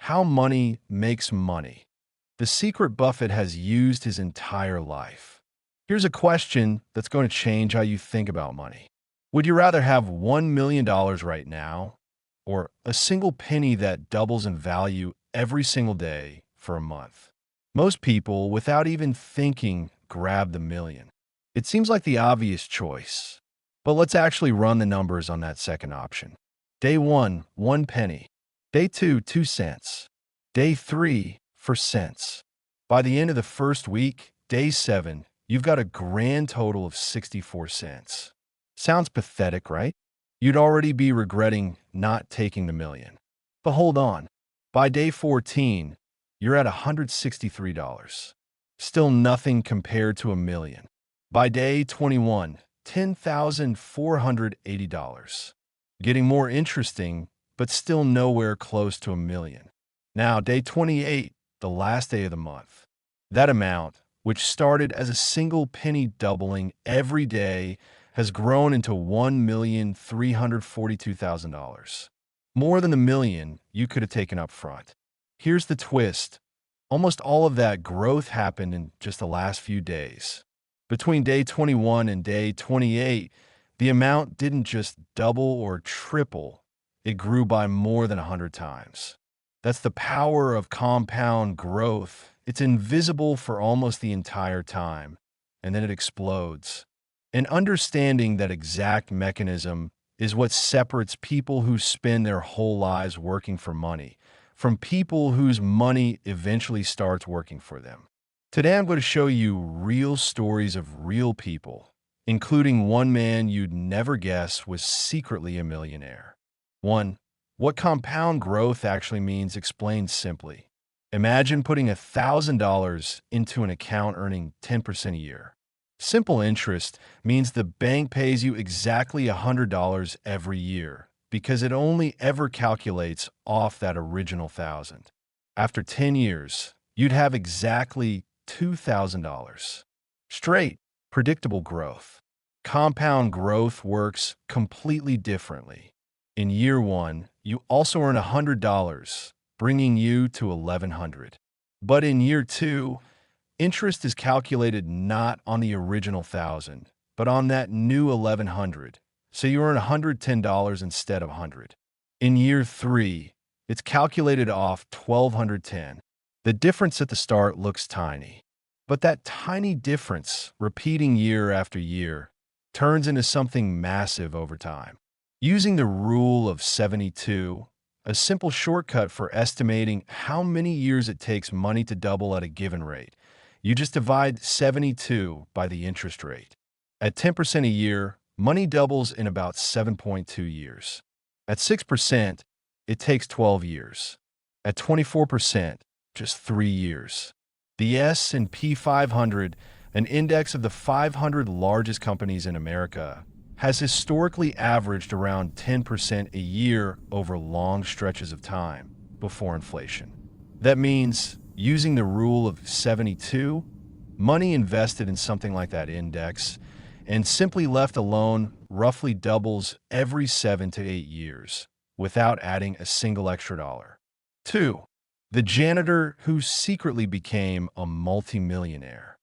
How money makes money. The secret Buffett has used his entire life. Here's a question that's going to change how you think about money. Would you rather have $1 million right now or a single penny that doubles in value every single day for a month? Most people, without even thinking, grab the million. It seems like the obvious choice, but let's actually run the numbers on that second option. Day 1, 1 penny. Day 2, 2 cents. Day 3, for cents. By the end of the first week, day 7, you've got a grand total of 64 cents. Sounds pathetic, right? You'd already be regretting not taking the million. But hold on. By day 14, you're at $163. Still nothing compared to a million. By day 21, $10,480. Getting more interesting, but still nowhere close to a million. Now, day 28, the last day of the month. That amount, which started as a single penny doubling every day, has grown into $1,342,000. More than the million you could have taken up front. Here's the twist. Almost all of that growth happened in just the last few days. Between day 21 and day 28, the amount didn't just double or triple, it grew by more than 100 times. That's the power of compound growth. It's invisible for almost the entire time, and then it explodes. And understanding that exact mechanism is what separates people who spend their whole lives working for money from people whose money eventually starts working for them. Today, I'm going to show you real stories of real people, including one man you'd never guess was secretly a millionaire. 1. What compound growth actually means explained simply. Imagine putting $1,000 into an account earning 10% a year. Simple interest means the bank pays you exactly $100 every year because it only ever calculates off that original $1,000. After 10 years, you'd have exactly $2,000. Straight, predictable growth. Compound growth works completely differently. In year 1, you also earn $100, bringing you to $1,100. But in year 2, interest is calculated not on the original $1,000, but on that new $1,100. So you earn $110 instead of $100. In year 3, it's calculated off $1,210. The difference at the start looks tiny, but that tiny difference, repeating year after year, turns into something massive over time. Using the rule of 72, a simple shortcut for estimating how many years it takes money to double at a given rate, you just divide 72 by the interest rate. At 10% a year, money doubles in about 7.2 years. At 6%, it takes 12 years. At 24%, just 3 years. The S&P 500, an index of the 500 largest companies in America, has historically averaged around 10% a year over long stretches of time before inflation. That means, using the rule of 72, money invested in something like that index and simply left alone roughly doubles every 7 to 8 years without adding a single extra dollar. 2. The janitor who secretly became a multimillionaire.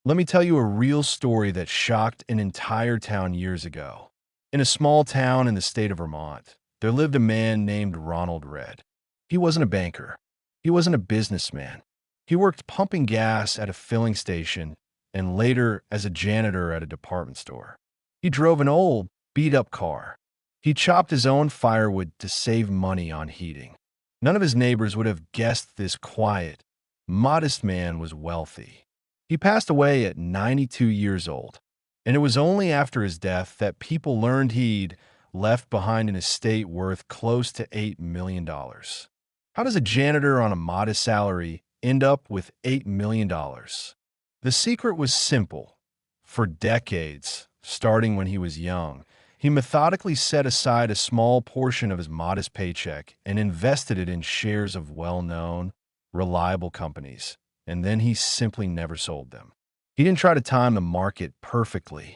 Let me tell you a real story that shocked an entire town years ago. In a small town in the state of Vermont, there lived a man named Ronald Red. He wasn't a banker. He wasn't a businessman. He worked pumping gas at a filling station and later as a janitor at a department store. He drove an old, beat-up car. He chopped his own firewood to save money on heating. None of his neighbors would have guessed this quiet, modest man was wealthy. He passed away at 92 years old, and it was only after his death that people learned he'd left behind an estate worth close to $8 million. How does a janitor on a modest salary end up with $8 million? The secret was simple. For decades, starting when he was young, he methodically set aside a small portion of his modest paycheck and invested it in shares of well-known, reliable companies, and then he simply never sold them. He didn't try to time the market perfectly.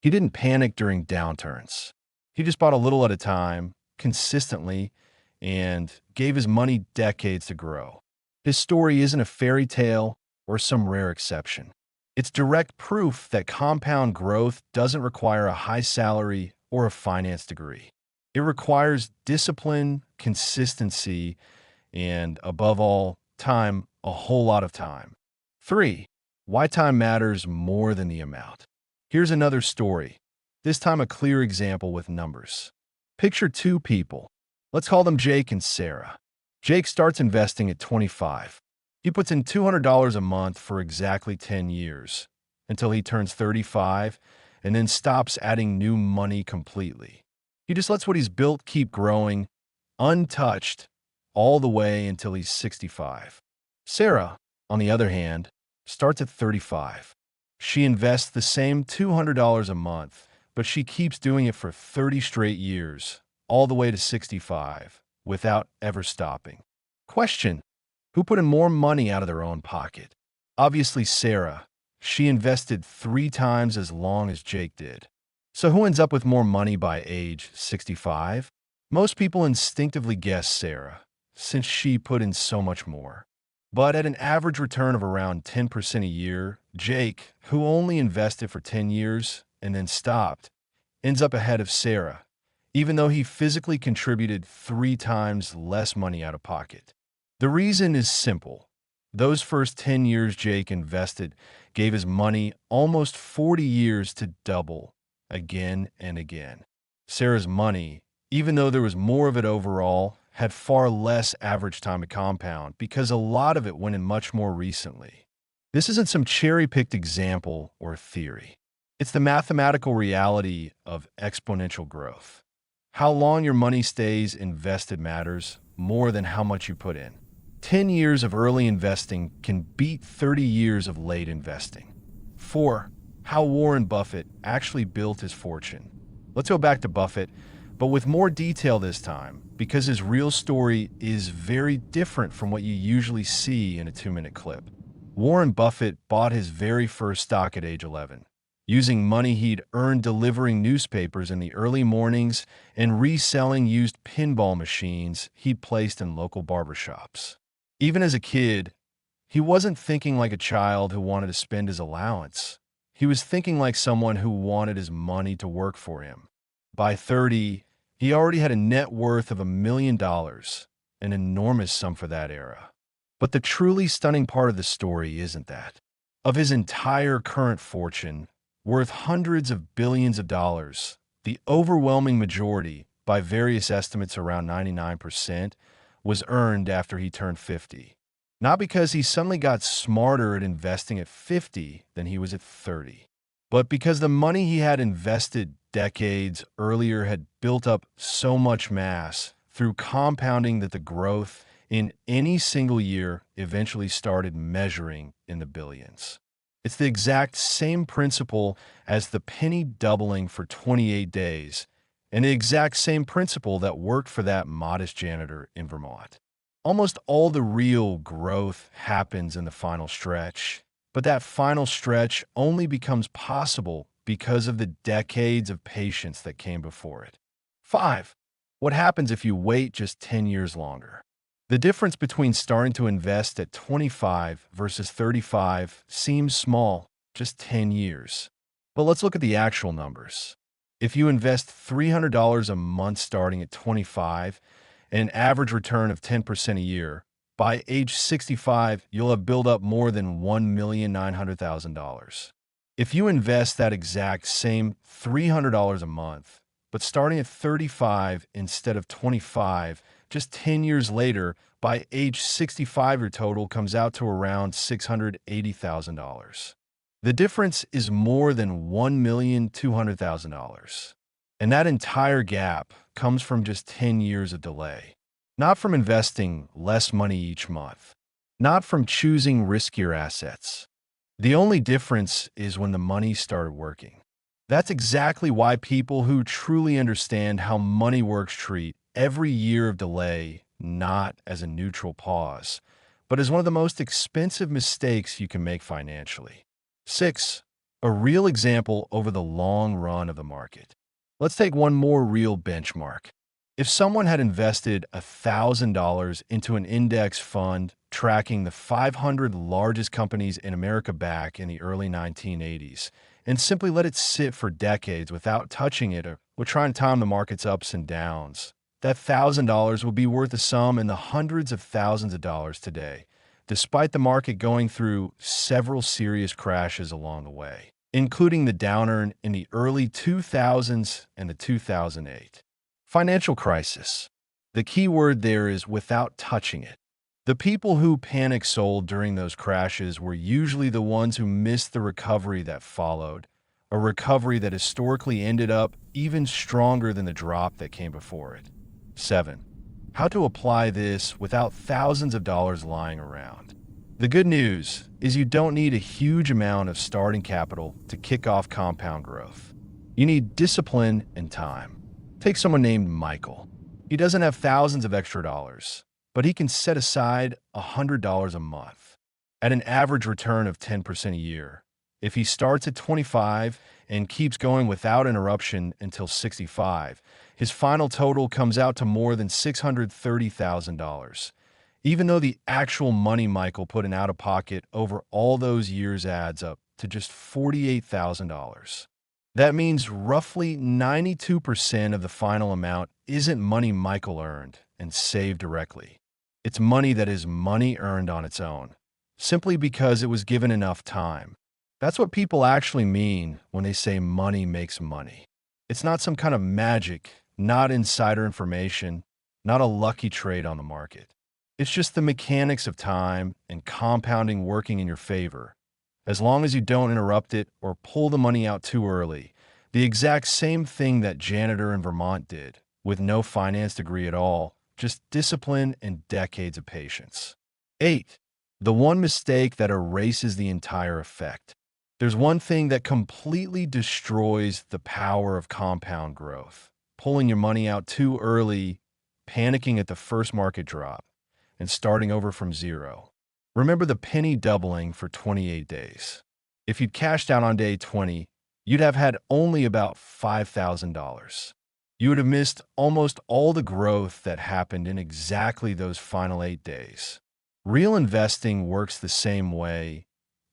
He didn't panic during downturns. He just bought a little at a time, consistently, and gave his money decades to grow. His story isn't a fairy tale or some rare exception. It's direct proof that compound growth doesn't require a high salary or a finance degree. It requires discipline, consistency, and above all, time, a whole lot of time. 3. Why time matters more than the amount. Here's another story, this time a clear example with numbers. Picture two people. Let's call them Jake and Sarah. Jake starts investing at 25. He puts in $200 a month for exactly 10 years, until he turns 35, and then stops adding new money completely. He just lets what he's built keep growing, untouched, all the way until he's 65. Sarah, on the other hand, starts at 35. She invests the same $200 a month, but she keeps doing it for 30 straight years, all the way to 65, without ever stopping. Question: who put in more money out of their own pocket? Obviously Sarah. She invested 3 times as long as Jake did. So who ends up with more money by age 65? Most people instinctively guess Sarah, since she put in so much more. But at an average return of around 10% a year, Jake, who only invested for 10 years and then stopped, ends up ahead of Sarah, even though he physically contributed 3 times less money out of pocket. The reason is simple. Those first 10 years Jake invested gave his money almost 40 years to double again and again. Sarah's money, even though there was more of it overall, had far less average time to compound because a lot of it went in much more recently. This isn't some cherry-picked example or theory. It's the mathematical reality of exponential growth. How long your money stays invested matters more than how much you put in. 10 years of early investing can beat 30 years of late investing. 4. How Warren Buffett actually built his fortune. Let's go back to Buffett, but with more detail this time, because his real story is very different from what you usually see in a 2-minute clip. Warren Buffett bought his very first stock at age 11, using money he'd earned delivering newspapers in the early mornings and reselling used pinball machines he'd placed in local barbershops. Even as a kid, he wasn't thinking like a child who wanted to spend his allowance. He was thinking like someone who wanted his money to work for him. By 30, he already had a net worth of $1 million, an enormous sum for that era. But the truly stunning part of the story isn't that. Of his entire current fortune, worth hundreds of billions of dollars, the overwhelming majority, by various estimates around 99%, was earned after he turned 50. Not because he suddenly got smarter at investing at 50 than he was at 30, but because the money he had invested decades earlier had built up so much mass through compounding that the growth in any single year eventually started measuring in the billions. It's the exact same principle as the penny doubling for 28 days, and the exact same principle that worked for that modest janitor in Vermont. Almost all the real growth happens in the final stretch, but that final stretch only becomes possible because of the decades of patience that came before it. 5. What happens if you wait just 10 years longer? The difference between starting to invest at 25 versus 35 seems small, just 10 years. But let's look at the actual numbers. If you invest $300 a month starting at 25 and an average return of 10% a year, by age 65, you'll have built up more than $1,900,000. If you invest that exact same $300 a month, but starting at 35 instead of 25, just 10 years later, by age 65, your total comes out to around $680,000. The difference is more than $1,200,000. And that entire gap comes from just 10 years of delay. Not from investing less money each month. Not from choosing riskier assets. The only difference is when the money started working. That's exactly why people who truly understand how money works treat every year of delay not as a neutral pause, but as one of the most expensive mistakes you can make financially. 6. A real example over the long run of the market. Let's take one more real benchmark. If someone had invested $1,000 into an index fund tracking the 500 largest companies in America back in the early 1980s and simply let it sit for decades without touching it or would try and time the market's ups and downs, that $1,000 would be worth a sum in the hundreds of thousands of dollars today, despite the market going through several serious crashes along the way, including the downturn in the early 2000s and the 2008 financial crisis. The key word there is without touching it. The people who panic sold during those crashes were usually the ones who missed the recovery that followed, a recovery that historically ended up even stronger than the drop that came before it. 7. How to apply this without thousands of dollars lying around. The good news is you don't need a huge amount of starting capital to kick off compound growth. You need discipline and time. Take someone named Michael. He doesn't have thousands of extra dollars, but he can set aside $100 a month at an average return of 10% a year. If he starts at 25 and keeps going without interruption until 65, his final total comes out to more than $630,000, even though the actual money Michael put in out of pocket over all those years adds up to just $48,000. That means roughly 92% of the final amount isn't money Michael earned and saved directly. It's money that is money earned on its own, simply because it was given enough time. That's what people actually mean when they say money makes money. It's not some kind of magic, not insider information, not a lucky trade on the market. It's just the mechanics of time and compounding working in your favor. As long as you don't interrupt it or pull the money out too early, the exact same thing that janitor in Vermont did, with no finance degree at all, just discipline and decades of patience. 8. The one mistake that erases the entire effect. There's one thing that completely destroys the power of compound growth: pulling your money out too early, panicking at the first market drop, and starting over from zero. Remember the penny doubling for 28 days. If you'd cashed out on day 20, you'd have had only about $5,000. You would have missed almost all the growth that happened in exactly those final 8 days. Real investing works the same way.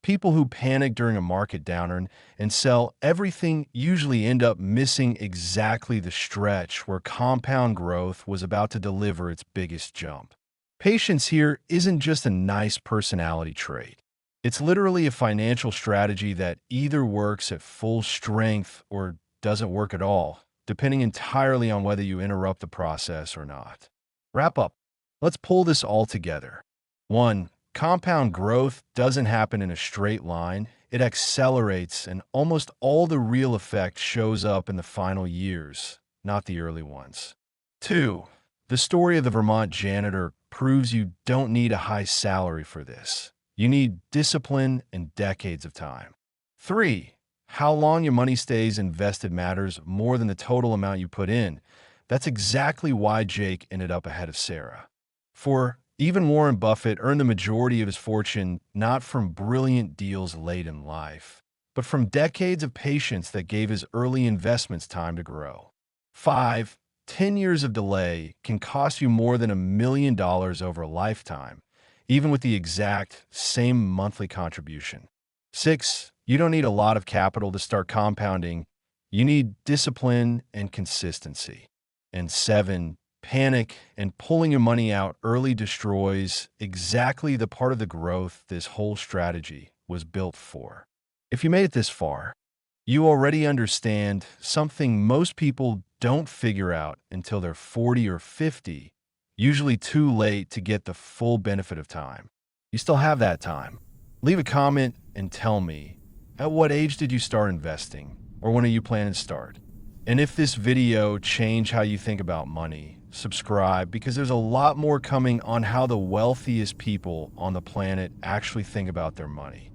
People who panic during a market downturn and sell everything usually end up missing exactly the stretch where compound growth was about to deliver its biggest jump. Patience here isn't just a nice personality trait. It's literally a financial strategy that either works at full strength or doesn't work at all, depending entirely on whether you interrupt the process or not. Wrap up. Let's pull this all together. 1. Compound growth doesn't happen in a straight line. It accelerates, and almost all the real effect shows up in the final years, not the early ones. 2. The story of the Vermont janitor proves you don't need a high salary for this. You need discipline and decades of time. 3. How long your money stays invested matters more than the total amount you put in. That's exactly why Jake ended up ahead of Sarah. 4. Even Warren Buffett earned the majority of his fortune not from brilliant deals late in life, but from decades of patience that gave his early investments time to grow. 5. 10 years of delay can cost you more than $1 million over a lifetime, even with the exact same monthly contribution. 6. You don't need a lot of capital to start compounding. You need discipline and consistency. And 7. Panic and pulling your money out early destroys exactly the part of the growth this whole strategy was built for. If you made it this far, you already understand something most people don't figure out until they're 40 or 50, usually too late to get the full benefit of time. You still have that time. Leave a comment and tell me, at what age did you start investing, or when are you planning to start? And if this video changed how you think about money, subscribe, because there's a lot more coming on how the wealthiest people on the planet actually think about their money.